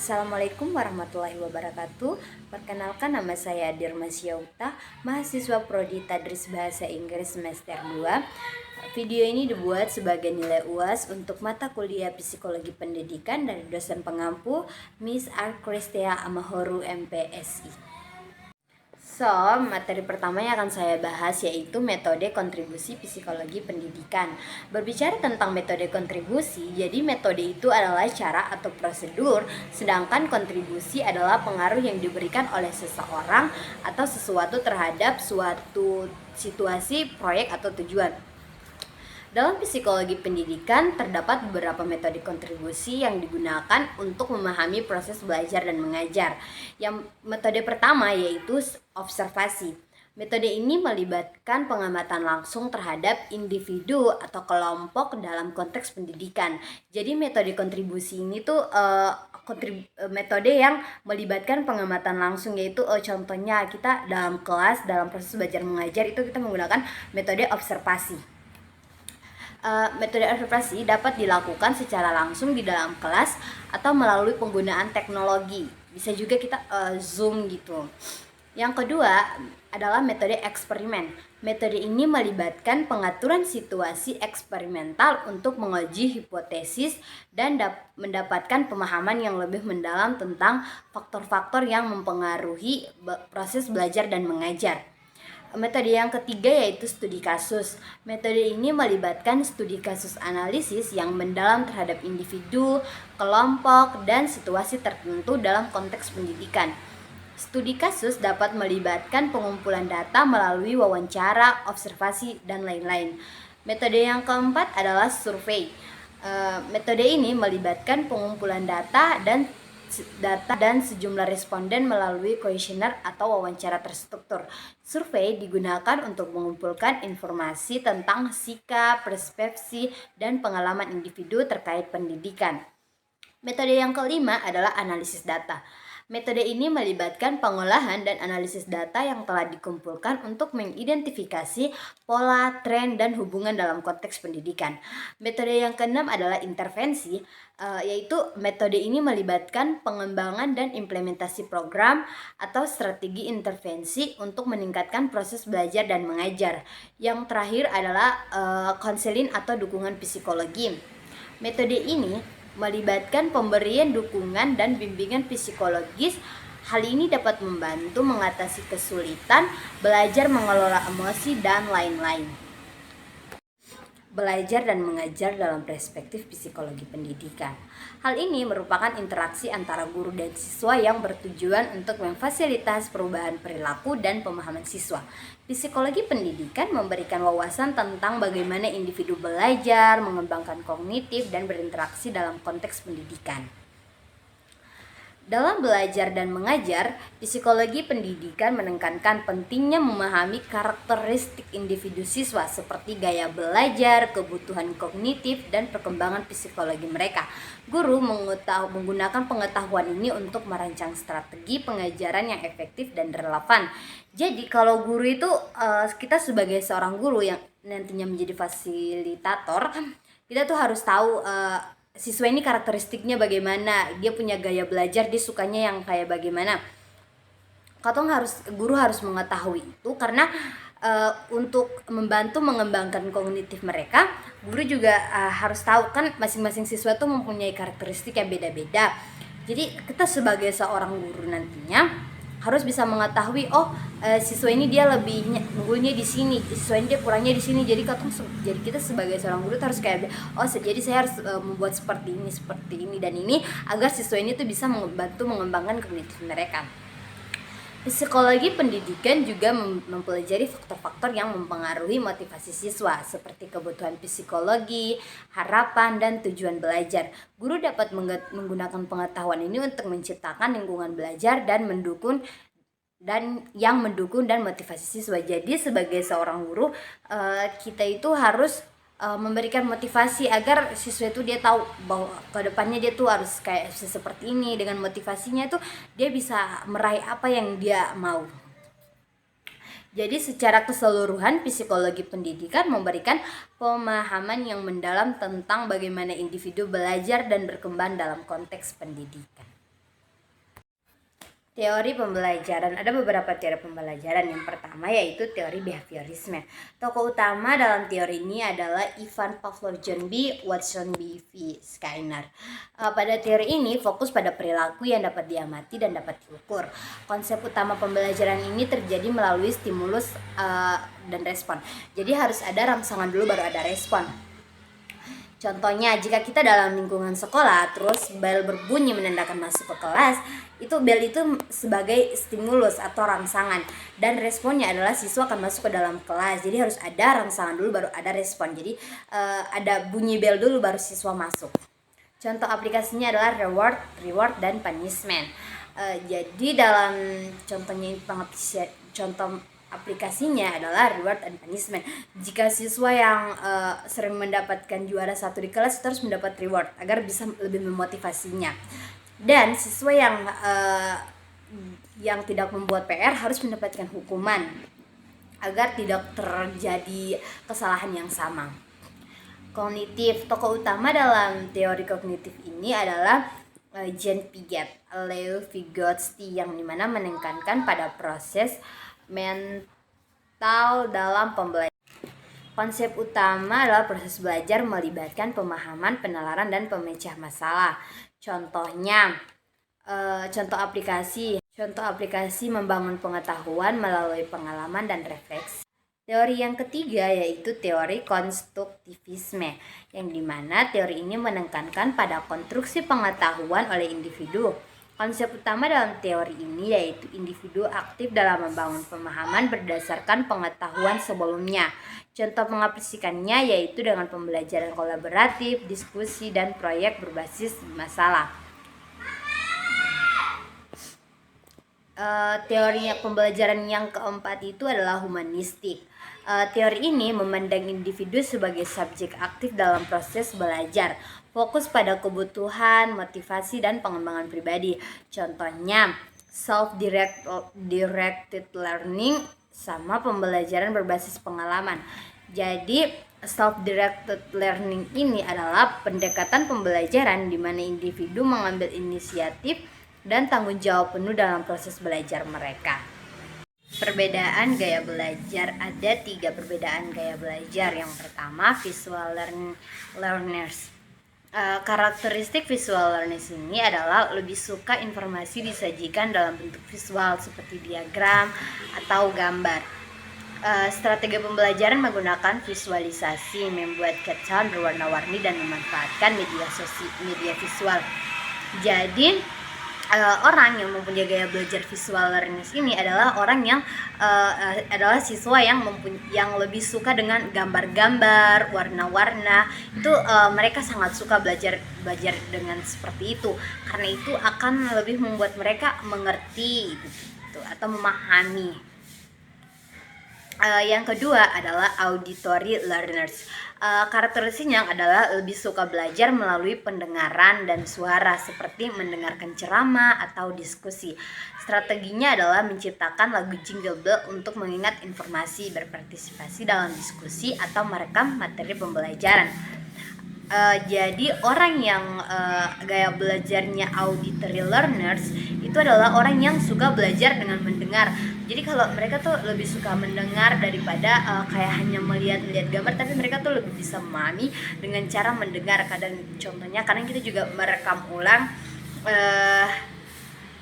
Assalamualaikum warahmatullahi wabarakatuh. Perkenalkan, nama saya Dirma Syauta, mahasiswa Prodi Tadris Bahasa Inggris semester 2. Video ini dibuat sebagai nilai UAS untuk mata kuliah Psikologi Pendidikan dari dosen pengampu Miss Arcristia Amahoru MPSI. Materi pertama yang akan saya bahas yaitu metode kontribusi psikologi pendidikan. Berbicara tentang metode kontribusi, jadi metode itu adalah cara atau prosedur, sedangkan kontribusi adalah pengaruh yang diberikan oleh seseorang atau sesuatu terhadap suatu situasi, proyek, atau tujuan. Dalam psikologi pendidikan, terdapat beberapa metode kontribusi yang digunakan untuk memahami proses belajar dan mengajar. Yang metode pertama yaitu observasi. Metode ini melibatkan pengamatan langsung terhadap individu atau kelompok dalam konteks pendidikan. Jadi metode kontribusi ini tuh metode yang melibatkan pengamatan langsung, yaitu contohnya kita dalam kelas, dalam proses belajar mengajar itu kita menggunakan metode observasi. Metode observasi dapat dilakukan secara langsung di dalam kelas atau melalui penggunaan teknologi. Bisa juga kita Zoom gitu. Yang kedua adalah metode eksperimen. Metode ini melibatkan pengaturan situasi eksperimental untuk menguji hipotesis dan mendapatkan pemahaman yang lebih mendalam tentang faktor-faktor yang mempengaruhi proses belajar dan mengajar. Metode yang ketiga yaitu studi kasus. Metode ini melibatkan studi kasus analisis yang mendalam terhadap individu, kelompok, dan situasi tertentu dalam konteks pendidikan. Studi kasus dapat melibatkan pengumpulan data melalui wawancara, observasi, dan lain-lain. Metode yang keempat adalah survei. Metode ini melibatkan pengumpulan data dan sejumlah responden melalui kuesioner atau wawancara terstruktur. Survei digunakan untuk mengumpulkan informasi tentang sikap, persepsi, dan pengalaman individu terkait pendidikan. Metode yang kelima adalah analisis data. Metode ini melibatkan pengolahan dan analisis data yang telah dikumpulkan untuk mengidentifikasi pola, tren, dan hubungan dalam konteks pendidikan. Metode yang keenam adalah intervensi, yaitu metode ini melibatkan pengembangan dan implementasi program atau strategi intervensi untuk meningkatkan proses belajar dan mengajar. Yang terakhir adalah konseling atau dukungan psikologi. Metode ini melibatkan pemberian dukungan dan bimbingan psikologis. Hal ini dapat membantu mengatasi kesulitan, belajar mengelola emosi, dan lain-lain. Belajar dan mengajar dalam perspektif psikologi pendidikan. Hal ini merupakan interaksi antara guru dan siswa yang bertujuan untuk memfasilitas perubahan perilaku dan pemahaman siswa. Psikologi pendidikan memberikan wawasan tentang bagaimana individu belajar, mengembangkan kognitif, dan berinteraksi dalam konteks pendidikan. Dalam belajar dan mengajar, psikologi pendidikan menekankan pentingnya memahami karakteristik individu siswa seperti gaya belajar, kebutuhan kognitif, dan perkembangan psikologi mereka. Guru menggunakan pengetahuan ini untuk merancang strategi pengajaran yang efektif dan relevan. Jadi kalau guru itu, kita sebagai seorang guru yang nantinya menjadi fasilitator, kita tuh harus tahu siswa ini karakteristiknya bagaimana, dia punya gaya belajar, dia sukanya yang kayak bagaimana. Guru harus mengetahui itu karena untuk membantu mengembangkan kognitif mereka, guru juga harus tahu kan masing-masing siswa tuh mempunyai karakteristik yang beda-beda. Jadi kita sebagai seorang guru nantinya harus bisa mengetahui siswa ini dia lebih unggulnya di sini, siswa ini dia kurangnya di sini. Jadi kita sebagai seorang guru harus kayak jadi saya harus membuat seperti ini dan ini agar siswa ini tuh bisa membantu mengembangkan kognitif mereka. Psikologi pendidikan juga mempelajari faktor-faktor yang mempengaruhi motivasi siswa seperti kebutuhan psikologi, harapan, dan tujuan belajar. Guru dapat menggunakan pengetahuan ini untuk menciptakan lingkungan belajar yang mendukung dan motivasi siswa. Jadi sebagai seorang guru, kita itu harus memberikan motivasi agar siswa itu dia tahu bahwa kedepannya dia tuh harus kayak seperti ini. Dengan motivasinya itu dia bisa meraih apa yang dia mau. Jadi secara keseluruhan psikologi pendidikan memberikan pemahaman yang mendalam tentang bagaimana individu belajar dan berkembang dalam konteks pendidikan. Teori pembelajaran, ada beberapa teori pembelajaran. Yang pertama yaitu teori behaviorisme. Tokoh utama dalam teori ini adalah Ivan Pavlov, John B. Watson, B. V. Skinner. Pada teori ini fokus pada perilaku yang dapat diamati dan dapat diukur. Konsep utama pembelajaran ini terjadi melalui stimulus dan respon. Jadi harus ada rangsangan dulu baru ada respon. Contohnya, jika kita dalam lingkungan sekolah, terus bel berbunyi menandakan masuk ke kelas, itu bel itu sebagai stimulus atau rangsangan, dan responnya adalah siswa akan masuk ke dalam kelas. Jadi harus ada rangsangan dulu baru ada respon. Jadi ada bunyi bel dulu baru siswa masuk. Contoh aplikasinya adalah reward, dan punishment. Jadi dalam contohnya contoh aplikasinya adalah reward and punishment. Jika siswa yang sering mendapatkan juara 1 di kelas itu harus mendapat reward agar bisa lebih memotivasinya. Dan siswa yang tidak membuat PR harus mendapatkan hukuman agar tidak terjadi kesalahan yang sama. Kognitif, tokoh utama dalam teori kognitif ini adalah Jean Piaget, Leo Vygotsky, yang dimana menekankan pada proses mental dalam pembelajaran. Konsep utama adalah proses belajar melibatkan pemahaman, penalaran, dan pemecah masalah. Contohnya, contoh aplikasi membangun pengetahuan melalui pengalaman dan refleksi. Teori yang ketiga yaitu teori konstruktivisme, yang dimana teori ini menekankan pada konstruksi pengetahuan oleh individu. Konsep utama dalam teori ini yaitu individu aktif dalam membangun pemahaman berdasarkan pengetahuan sebelumnya. Contoh mengaplikasikannya yaitu dengan pembelajaran kolaboratif, diskusi, dan proyek berbasis masalah. Teori pembelajaran yang keempat itu adalah humanistik. Teori ini memandang individu sebagai subjek aktif dalam proses belajar, fokus pada kebutuhan, motivasi, dan pengembangan pribadi. Contohnya, self-directed learning sama pembelajaran berbasis pengalaman. Jadi, self-directed learning ini adalah pendekatan pembelajaran di mana individu mengambil inisiatif dan tanggung jawab penuh dalam proses belajar mereka. Perbedaan gaya belajar, ada 3 perbedaan gaya belajar. Yang pertama, visual learners. Karakteristik visual learners ini adalah lebih suka informasi disajikan dalam bentuk visual seperti diagram atau gambar. Strategi pembelajaran menggunakan visualisasi, membuat caption berwarna-warni, dan memanfaatkan media visual. Jadi orang yang mempunyai gaya belajar visual learners ini adalah orang yang adalah siswa yang lebih suka dengan gambar-gambar, warna-warna. Itu mereka sangat suka belajar dengan seperti itu, karena itu akan lebih membuat mereka mengerti gitu, atau memahami. Yang kedua adalah auditory learners. Karakteristiknya adalah lebih suka belajar melalui pendengaran dan suara, seperti mendengarkan ceramah atau diskusi. Strateginya adalah menciptakan lagu jingle bell untuk mengingat informasi, berpartisipasi dalam diskusi, atau merekam materi pembelajaran. Jadi orang yang gaya belajarnya auditory learners itu adalah orang yang suka belajar dengan mendengar. Jadi kalau mereka tuh lebih suka mendengar daripada kayak hanya melihat gambar, tapi mereka tuh lebih bisa memahami dengan cara mendengar. Contohnya kadang kita juga merekam ulang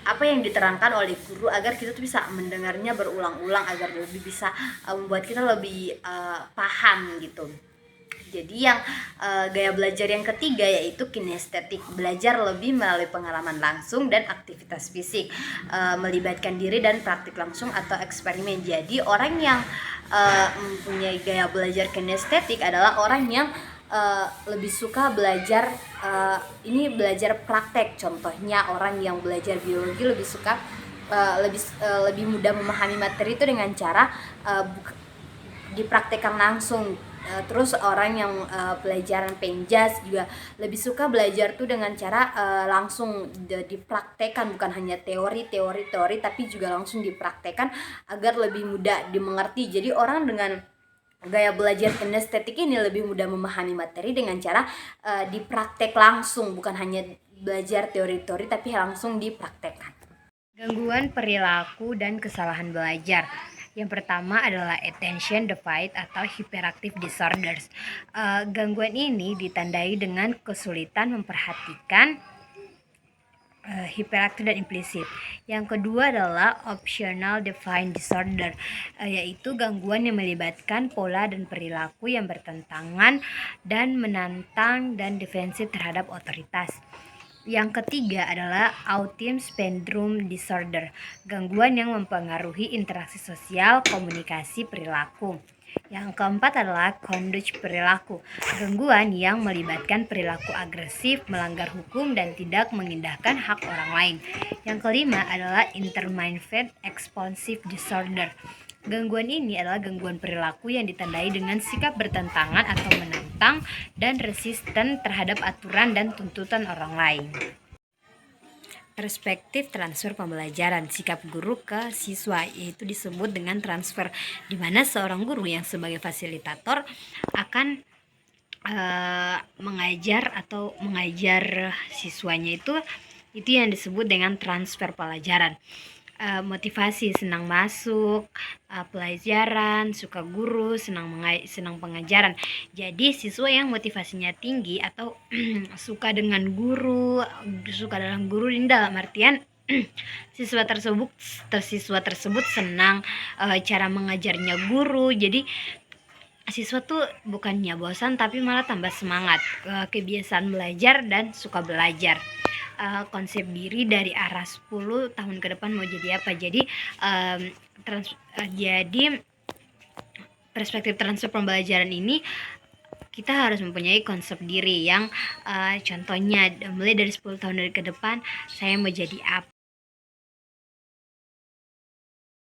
apa yang diterangkan oleh guru agar kita tuh bisa mendengarnya berulang-ulang agar lebih bisa membuat kita lebih paham gitu. Jadi yang gaya belajar yang ketiga yaitu kinestetik, belajar lebih melalui pengalaman langsung dan aktivitas fisik, melibatkan diri dan praktik langsung atau eksperimen. Jadi orang yang mempunyai gaya belajar kinestetik adalah orang yang lebih suka belajar belajar praktek. Contohnya orang yang belajar biologi lebih suka lebih mudah memahami materi itu dengan cara dipraktekkan langsung. Terus orang yang pelajaran penjas juga lebih suka belajar tuh dengan cara langsung dipraktekkan, bukan hanya teori tapi juga langsung dipraktekkan agar lebih mudah dimengerti. Jadi orang dengan gaya belajar kinestetik ini lebih mudah memahami materi dengan cara dipraktek langsung, bukan hanya belajar teori tapi langsung dipraktekkan. Gangguan perilaku dan kesalahan belajar. Yang pertama adalah attention deficit atau hyperactive disorders. Gangguan ini ditandai dengan kesulitan memperhatikan, hiperaktif dan implisit. Yang kedua adalah optional defiant disorder, yaitu gangguan yang melibatkan pola dan perilaku yang bertentangan dan menantang dan defensif terhadap otoritas. Yang ketiga adalah autism spectrum disorder, gangguan yang mempengaruhi interaksi sosial, komunikasi, perilaku. Yang keempat adalah conduct perilaku, gangguan yang melibatkan perilaku agresif, melanggar hukum, dan tidak mengindahkan hak orang lain. Yang kelima adalah intermittent expansive disorder. Gangguan ini adalah gangguan perilaku yang ditandai dengan sikap bertentangan atau menantang dan resisten terhadap aturan dan tuntutan orang lain. Perspektif transfer pembelajaran, sikap guru ke siswa, yaitu disebut dengan transfer, di mana seorang guru yang sebagai fasilitator akan mengajar siswanya itu yang disebut dengan transfer pelajaran. Motivasi, senang masuk pelajaran, suka guru, senang pengajaran. Jadi siswa yang motivasinya tinggi atau suka dengan guru, suka dalam guru ini dalam artian siswa tersebut senang cara mengajarnya guru. Jadi siswa tuh bukannya bosan tapi malah tambah semangat, kebiasaan belajar dan suka belajar. Konsep diri dari arah 10 tahun ke depan mau jadi apa. Jadi perspektif transfer pembelajaran ini kita harus mempunyai konsep diri yang contohnya mulai dari 10 tahun ke depan saya mau jadi apa,